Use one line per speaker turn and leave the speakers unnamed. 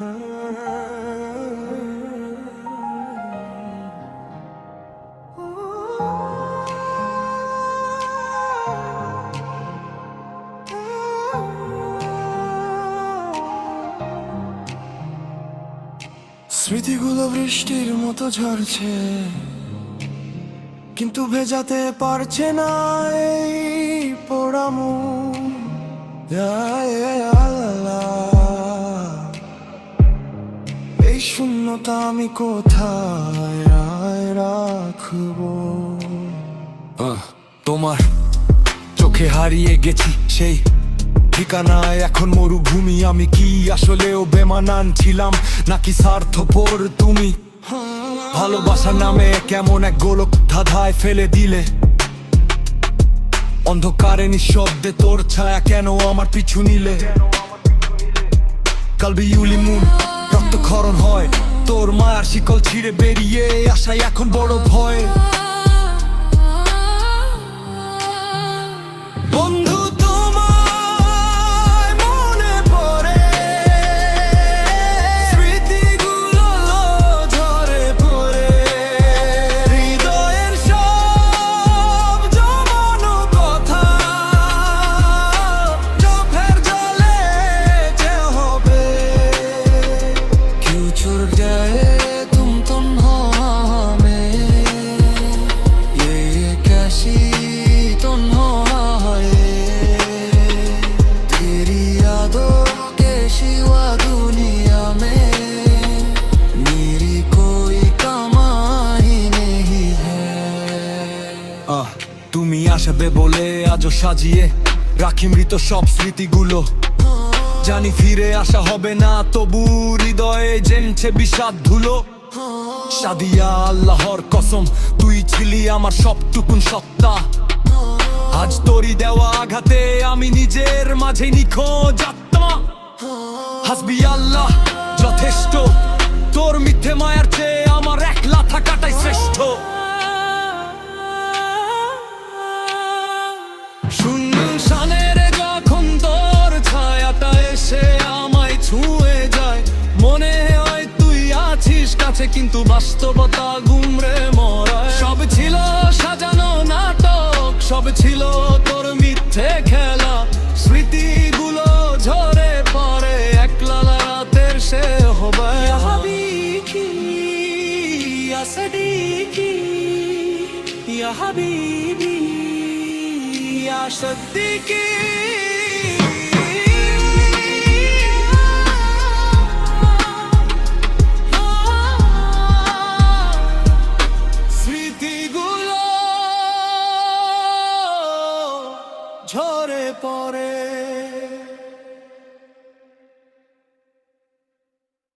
স্মৃতিগুলো বৃষ্টির মতো ঝরছে, কিন্তু ভেজাতে পারছে না এই পোড়া মন। এই শূন্যতা আমি কোথায় রাখবো? তোমার চোখে হারিয়ে গেছি সেই ঠিকানায়, এখন মরুভূমি। আমি কি আসলেও বেমানান ছিলাম নাকি স্বার্থপর তুমি? ভালোবাসার নামে কেমন এক গোলক ধাঁধায় ফেলে দিলে। অন্ধকারে নিঃশব্দে তোর ছায়া কেন আমার পিছু নিলে? কালবি ইউলি মুন রক্তক্ষরণ হয়, তোর মায়ার শিকল ছিঁড়ে বেরিয়ে আসায় এখন বড় ভয়। বন্ধু তুমি আসবে বলে আজও সাজিয়ে রাখি মৃত সব স্মৃতিগুলো। জানি ফিরে আসা হবে না, তবু হৃদয়ে জেমছে বিষাদ ধুলো। সাদিয়া আল্লাহর কসম, তুই ছিলি আমার সবটুকুন সত্তা। আজ তোরই দেওয়া আঘাতে আমি নিজের মাঝে নিখোঁজ আত্মা। হাসবি আল্লাহ যথেষ্ট, তোর মিথ্যে মায়ার চেয়ে আমার একলা থাকাটাই শ্রেষ্ঠ। শুনশানের যখন তোর ছায়াটা এসে আমায় ছুঁয়ে যায়, মনে হয় তুই আছিস কাছে, কিন্তু বাস্তবতা গুমরে মরায়। সব ছিল সাজানো নাটক, সব ছিল তোর মিথ্যে খেলা। স্মৃতিগুলো ঝরে পড়ে একলা রাতের সে হবে। হাবিবি ইয়া সাদিকি ইয়া হাবিবি ইয়া সাদিকি। স্মৃতিগুলো ঝরে পড়ে।